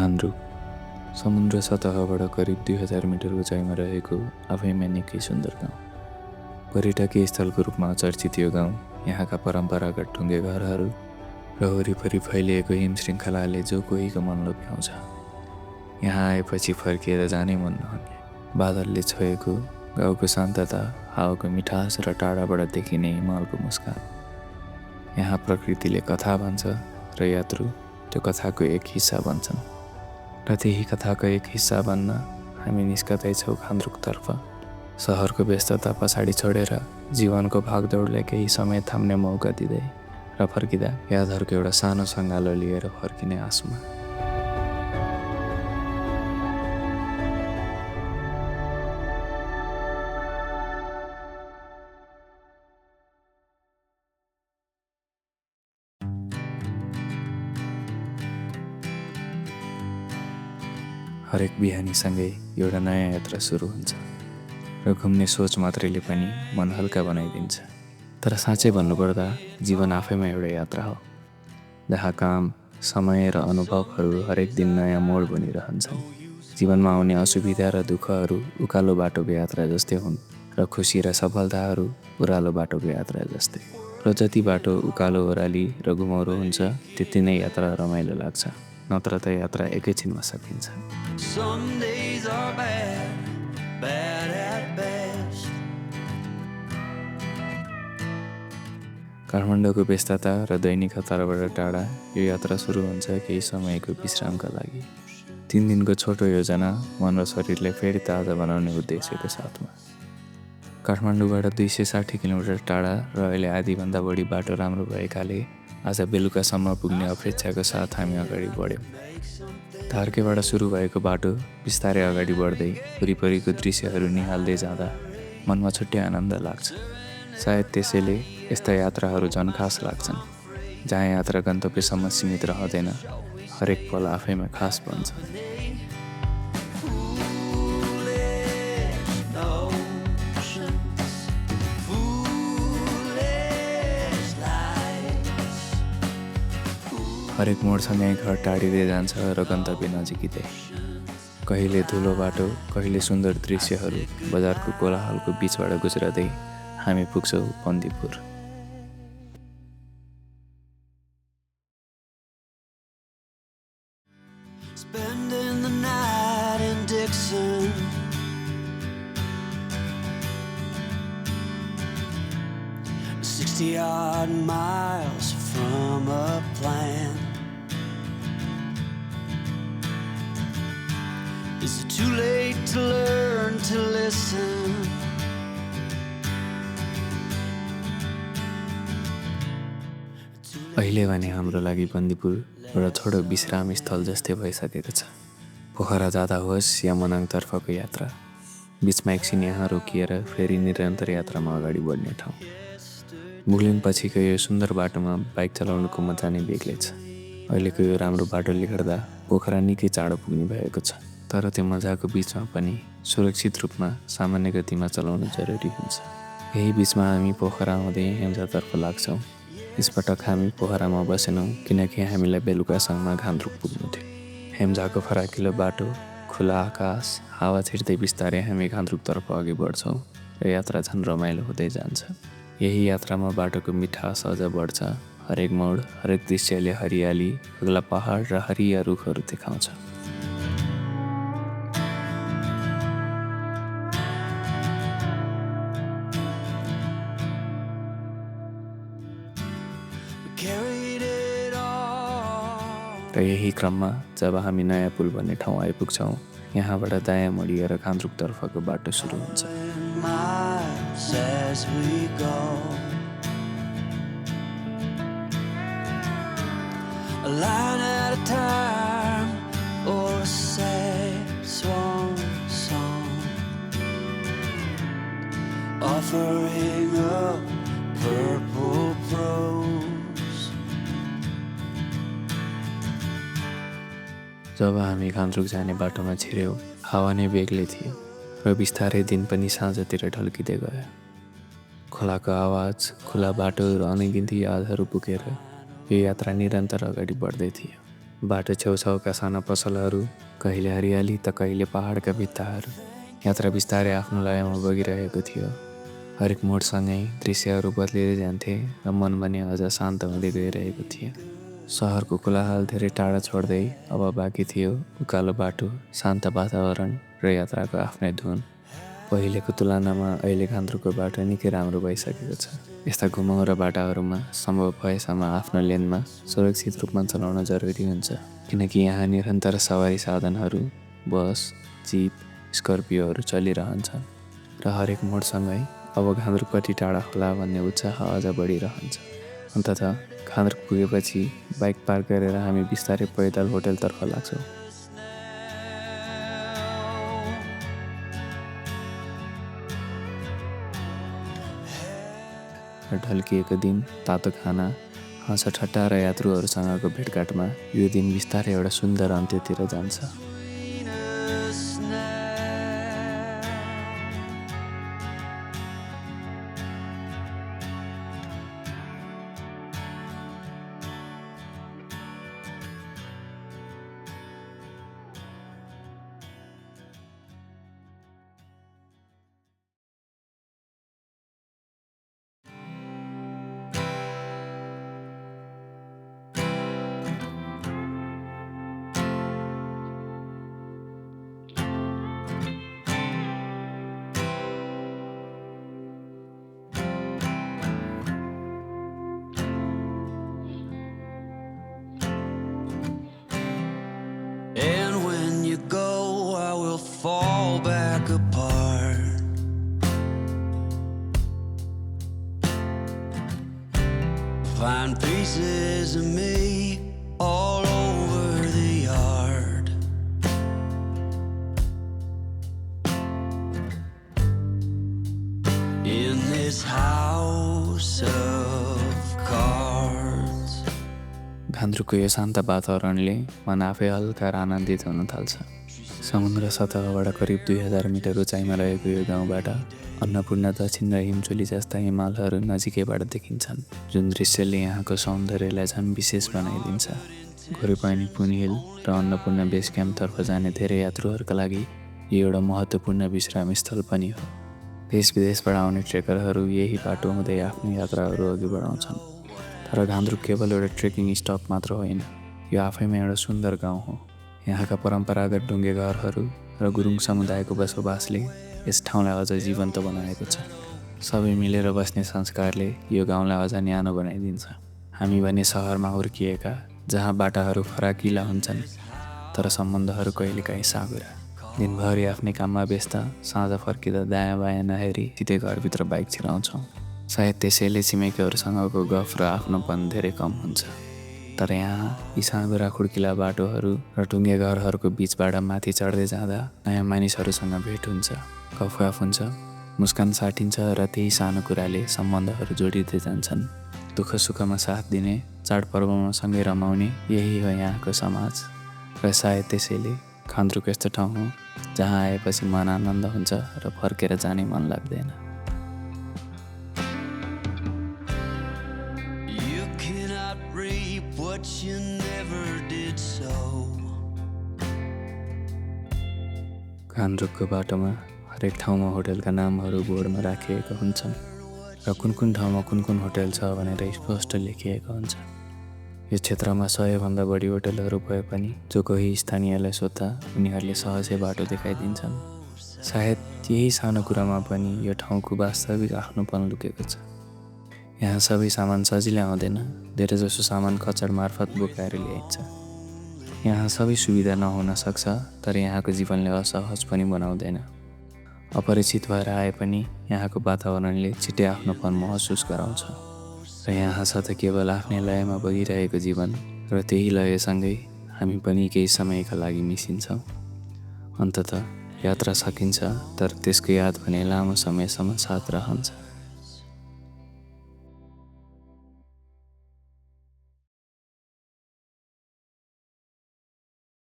घान्द्रुक समुद्र सतहबाट करिब 2000 मिटर उचाइमा रहेको आफैमा निकै सुन्दर गाउँ। पर्यटकीय स्थलको रूपमा चर्चित यो गाउँ यहाँका परम्परागत ढुङ्गे घरहरू र वरिपरि फैलिएको हिम श्रृङ्खलाले जो कोहीको मन लोभ्याउँछ। यहाँ आएपछि फर्किएर जानै मन नहुने। बादलले छोएको गाउँको शान्तता, हावाको मिठास र टाढाबाट देखिने हिमालको मुस्कान। यहाँ प्रकृतिले कथा भन्छ र यात्रु त्यो कथाको एक हिस्सा बन्छन्। र त्यही कथाको एक हिस्सा बन्न हामी निस्कँदैछौँ घान्द्रुकतर्फ। सहरको व्यस्तता पछाडि छोडेर जीवनको भागदौडले केही समय थाम्ने मौका दिँदै र फर्किँदा यादहरूको एउटा सानो सङ्गालो लिएर फर्किने आशमा। हरेक बिहानीसँगै एउटा नयाँ यात्रा सुरु हुन्छ र घुम्ने सोच मात्रैले पनि मन हल्का बनाइदिन्छ। तर साँच्चै भन्नुपर्दा जीवन आफैमा एउटा यात्रा हो, जहाँ काम, समय र अनुभवहरू हरेक दिन नयाँ मोड बनिरहन्छन्। जीवनमा आउने असुविधा र दुःखहरू उकालो बाटोको यात्रा जस्तै हुन् र खुसी र सफलताहरू ओह्रालो बाटोको यात्रा जस्तै। र जति बाटो उकालो ओह्राली र घुमाउरो हुन्छ त्यति नै यात्रा रमाइलो लाग्छ, नत्र त यात्रा एकैछिनमा सकिन्छ। Some days are bad, bad at best. काठमाडौँको व्यस्तता र दैनिक हतारबाट टाढा यो यात्रा सुरु हुन्छ केही समयको विश्रामका लागि। 3 दिनको छोटो योजना मन र शरीरलाई फेरि ताजा बनाउने उद्देश्यको साथमा। काठमाडौँबाट 260 किलोमिटर टाढा र अहिले आधीभन्दा बढी बाटो राम्रो भएकाले आज बेलुकासम्म पुग्ने अपेक्षाको साथ हामी अगाडि बढ्यौँ। धार्केबाट सुरु भएको बाटो बिस्तारै अगाडि बढ्दै वरिपरिको दृश्यहरू निहाल्दै जाँदा मनमा छुट्टै आनन्द लाग्छ। सायद त्यसैले यस्ता यात्राहरू झन् खास लाग्छन्, जहाँ यात्रा गन्तव्यसम्म सीमित रहँदैन, हरेक पल आफैमा खास बन्छ। हरेक मोडसँगै घर टाढिँदै जान्छ र गन्तव्य नजिकिँदै। कहिले धुलो बाटो, कहिले सुन्दर दृश्यहरू बजारको कोलाहलको बिचबाट गुज्रदै हामी पुग्छौँ Bandipur. Spending the night in Dixon, 60-odd miles from a plan. Is it too late to learn to listen? अहिले भने हाम्रो लागि बन्दीपुर एउटा छोटो विश्राम स्थल जस्तै भइसकेको छ। पोखरा जाँदा होस् या मनाङतर्फको यात्रा, बिचमा एकछिन यहाँ रोकिएर फेरि निरन्तर यात्रामा अगाडि बढ्ने ठाउँ। मुगलिङ पछिको यो सुन्दर बाटोमा बाइक चलाउनुको मजा नै बेग्लै छ। अहिलेको यो राम्रो बाटोले गर्दा पोखरा निकै चाँडो पुग्ने भएको छ। तर त्यो मजाको बिचमा पनि सुरक्षित रूपमा सामान्य गतिमा चलाउनु जरुरी हुन्छ। यही बिचमा हामी पोखरा आउँदै हेम्जातर्फ लाग्छौँ। यसपटक हामी पोखरामा बसेनौँ किनकि हामीलाई बेलुकासम्म घान्द्रुक पुग्नु थियो। हेम्जाको फराकिलो बाटो, खुला आकाश, हावा छिर्दै बिस्तारै हामी घान्द्रुकतर्फ अघि बढ्छौँ र यात्रा झन् रमाइलो हुँदै जान्छ। यही यात्रामा बाटोको मिठास अझ बढ्छ। हरेक मोड, हरेक दृश्यले हरियाली, अग्ला पहाड र हरिया रुखहरू देखाउँछ। Carried it all. र यही क्रममा जब हामी नयाँ पुल भन्ने ठाउँ आइपुग्छौँ, यहाँबाट दायाँ मोडिएर घान्द्रुकतर्फको बाटो सुरु हुन्छ। Miles as we go, a line at a time, or a sad swan song, offering up purple prose. जब हामी घान्द्रुक जाने बाटोमा छिर्यौँ, हावा नै बेग्लै थियो र बिस्तारै दिन पनि साँझतिर ढल्किँदै गयो। खोलाको आवाज, खुला बाटो र अनगिन्ती यादहरू पुगेर यो यात्रा निरन्तर अगाडि बढ्दै थियो। बाटो छेउछाउका साना पसलहरू, कहिले हरियाली त कहिले पहाडका भित्ताहरू। यात्रा बिस्तारै आफ्नो लयमा बगिरहेको थियो। हरेक मोडसँगै दृश्यहरू बदलिँदै जान्थे र मन पनि अझ शान्त हुँदै गइरहेको थियो। सहरको कोलाहल धेरै टाढा छोड्दै अब बाँकी थियो उकालो बाटो, शान्त वातावरण र यात्राको आफ्नै धुन। पहिलेको तुलनामा अहिले घान्द्रुकको बाटो निकै राम्रो भइसकेको छ। यस्ता घुमाउरा बाटाहरूमा सम्भव भएसम्म आफ्नो लेनमा सुरक्षित रूपमा चलाउन जरुरी हुन्छ, किनकि यहाँ निरन्तर सवारी साधनहरू, बस, जिप, स्कर्पियोहरू चलिरहन्छन् र हरेक मोडसँगै अब घान्द्रुक कति टाढा होला भन्ने उत्साह अझ बढिरहन्छ। अन्ततः घान्द्रुक पुगेपछि बाइक पार्क गरेर हामी बिस्तारै पैदल होटलतर्फ लाग्छौँ। र ढल्किएको दिन, तातो खाना, हाँस ठट्टा र यात्रुहरूसँगको भेटघाटमा यो दिन बिस्तारै एउटा सुन्दर अन्त्यतिर जान्छ। And when you go, I will fall back apart. Find pieces of me all over the yard. In this house of cards. घान्द्रुकको यो शान्त वातावरणले मन आफै हल्का र आनन्दित हुन थाल्छ। समुद्र सतहबाट करिब 2000 मिटर उचाइमा रहेको यो गाउँबाट अन्नपूर्ण दक्षिण र हिमचोली जस्ता हिमालहरू नजिकैबाट देखिन्छन्, जुन दृश्यले यहाँको सौन्दर्यलाई झन् विशेष बनाइदिन्छ। गोरुपानी पुन हिल र अन्नपूर्ण बेस क्याम्पतर्फ जाने धेरै यात्रुहरूका लागि यो एउटा महत्त्वपूर्ण विश्राम स्थल पनि हो। देश विदेशबाट आउने ट्रेकरहरू यही बाटो हुँदै आफ्नो यात्राहरू अघि बढाउँछन्। तर घान्द्रुक केवल एउटा ट्रेकिङ स्टप मात्र होइन, यो आफैमा एउटा सुन्दर गाउँ हो। यहाँका परम्परागत ढुङ्गे घरहरू र गुरुङ समुदायको बसोबासले यस ठाउँलाई अझ जीवन्त बनाएको छ। सबै मिलेर बस्ने संस्कारले यो गाउँलाई अझ न्यानो बनाइदिन्छ। हामी भने सहरमा हुर्किएका, जहाँ बाटाहरू फराकिला हुन्छन् तर सम्बन्धहरू कहिलेकाहीँ साँघुरा। दिनभरि आफ्नै काममा व्यस्त, साँझ फर्किँदा दायाँ बायाँ नहेरी सिधै घरभित्र बाइक छिराउँछौँ। सायद त्यसैले छिमेकीहरूसँगको गफ र आफ्नोपन धेरै कम हुन्छ। तर यहाँ यी साँघुरा खुड्किला बाटोहरू र ढुङ्गे घरहरूको बिचबाट माथि चढ्दै जाँदा नयाँ मानिसहरूसँग भेट हुन्छ, गफगाफ हुन्छ, मुस्कान साटिन्छ र त्यही सानो कुराले सम्बन्धहरू जोडिँदै जान्छन्। दुःख सुखमा साथ दिने, चाडपर्वमा सँगै रमाउने यही हो यहाँको समाज। र सायद त्यसैले घान्द्रुक यस्तो ठाउँ हो जहाँ आएपछि मन आनन्द हुन्छ र फर्केर जाने मन लाग्दैन। You cannot reap what you never did sow. घान्द्रुकको बाटोमा हरेक ठाउँमा होटलका नामहरू बोर्डमा राखिएका हुन्छन् र कुन ठाउँमा कुन होटल छ भनेर स्पष्ट लेखिएको हुन्छ। यस क्षेत्रमा 100 भन्दा बढी होटलहरू भए पनि जो कोही स्थानीयलाई सोद्धा उनीहरूले सहजै बाटो देखाइदिन्छन्। सायद यही सानो कुरामा पनि यो ठाउँको वास्तविक आफ्नोपन लुकेको छ। यहाँ सबै सामान सजिलै आउँदैन, धेरैजसो सामान कचड मार्फत बोकाएर ल्याइन्छ। यहाँ सबै सुविधा नहुन सक्छ, तर यहाँको जीवनले असहज पनि बनाउँदैन। अपरिचित भएर आए पनि यहाँको वातावरणले छिट्टै आफ्नोपन महसुस गराउँछ। र यहाँ छ त केवल आफ्नै लयमा बगिरहेको जीवन, र त्यही लयसँगै हामी पनि केही समयका लागि मिसिन्छौँ। अन्ततः यात्रा सकिन्छ, तर त्यसको याद भने लामो समयसम्म साथ रहन्छ।